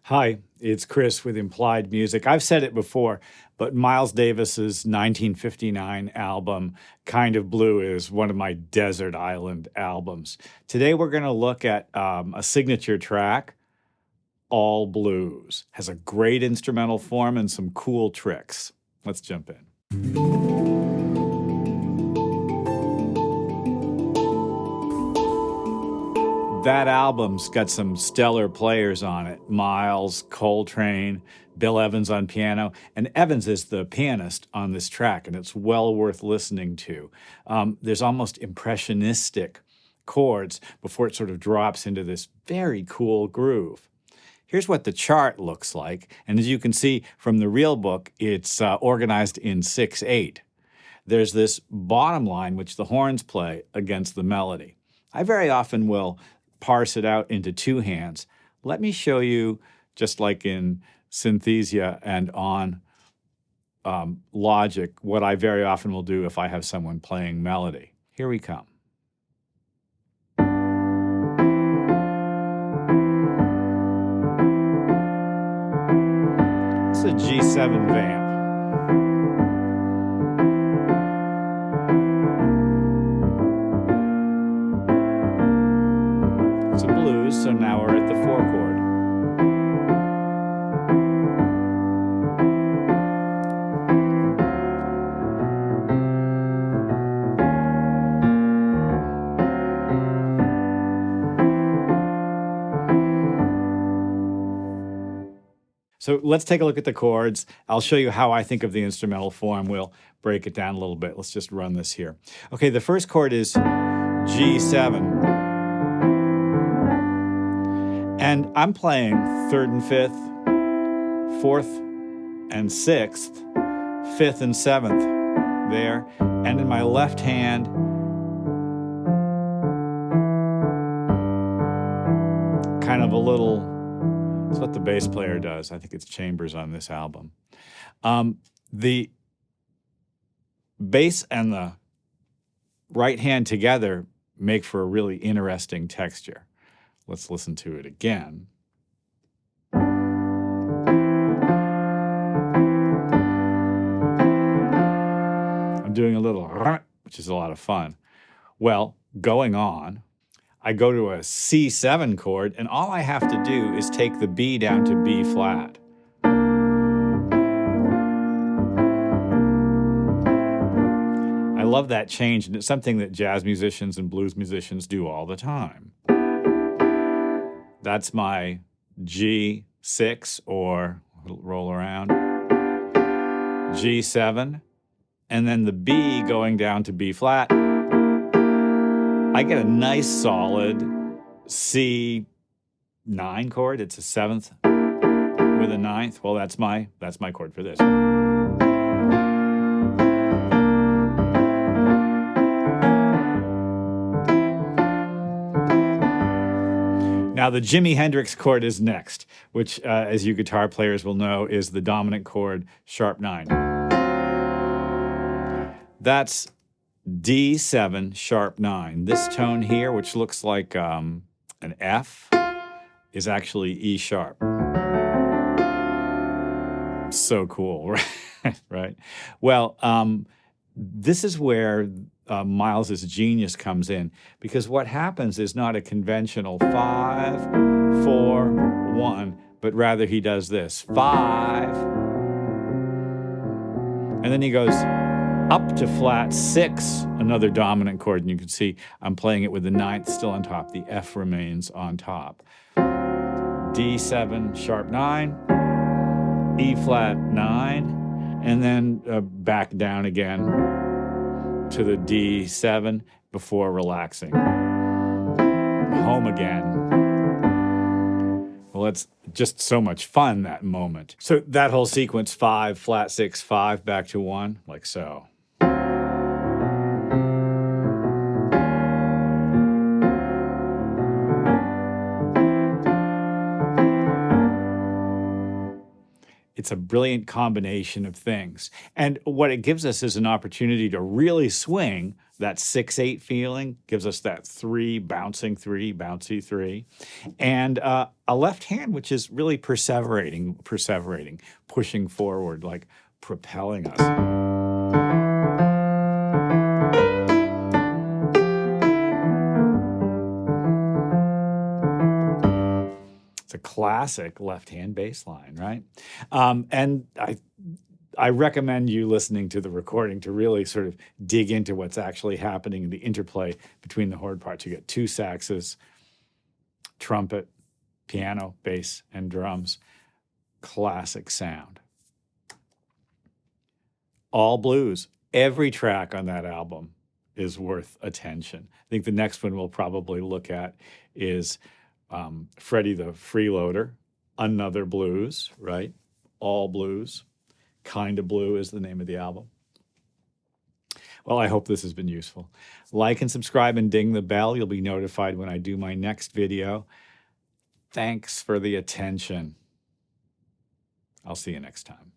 Hi, it's Chris with Implied Music. I've said it before, but Miles Davis's 1959 album, Kind of Blue, is one of my desert island albums. Today we're going to look at a signature track, All Blues. Has a great instrumental form and some cool tricks. Let's jump in. That album's got some stellar players on it. Miles, Coltrane, Bill Evans on piano. And Evans is the pianist on this track, and it's well worth listening to. There's almost impressionistic chords before it sort of drops into this very cool groove. Here's what the chart looks like. And as you can see from the real book, it's organized in 6/8. There's this bottom line, which the horns play against the melody. I very often will parse it out into two hands. Let me show you, just like in Synthesia and on Logic, what I very often will do if I have someone playing melody. Here we come. It's a G7 vamp. It's a blues, so now we're at the 4 chord. So let's take a look at the chords. I'll show you how I think of the instrumental form. We'll break it down a little bit. Let's just run this here. Okay, the first chord is G7. And I'm playing 3rd and 5th, 4th and 6th, 5th and 7th there. And in my left hand, kind of a little, that's what the bass player does. I think it's Chambers on this album. The bass and the right hand together make for a really interesting texture. Let's listen to it again. I'm doing a little, which is a lot of fun. Well, going on, I go to a C7 chord, and all I have to do is take the B down to B flat. I love that change, and it's something that jazz musicians and blues musicians do all the time. That's my G6, or roll around, G7, and then the B going down to B flat. I get a nice solid C9 chord. It's a 7th with a 9th. Well, that's my chord for this. Now, the Jimi Hendrix chord is next, which, as you guitar players will know, is the dominant chord, sharp 9. That's D7, sharp 9. This tone here, which looks like an F, is actually E sharp. So cool, right? Right? Well, this is where Miles's genius comes in, because what happens is not a conventional 5, 4, 1, but rather he does this 5, and then he goes up to flat 6, another dominant chord, and you can see I'm playing it with the 9th still on top. The F remains on top. D7, sharp 9, E flat 9, and then back down again to the D7 before relaxing. Home again. Well, it's just so much fun, that moment. So that whole sequence, 5, flat 6, 5, back to 1, like so. It's a brilliant combination of things. And what it gives us is an opportunity to really swing. That 6/8 feeling gives us that bouncy three, and a left hand which is really perseverating, pushing forward, like propelling us. It's a classic left-hand bass line, right? And I recommend you listening to the recording to really sort of dig into what's actually happening in the interplay between the chord parts. You get 2 saxes, trumpet, piano, bass, and drums. Classic sound. All blues. Every track on that album is worth attention. I think the next one we'll probably look at is Freddie the Freeloader, another blues, right? All blues. Kinda Blue is the name of the album. Well, I hope this has been useful. Like and subscribe and ding the bell. You'll be notified when I do my next video. Thanks for the attention. I'll see you next time.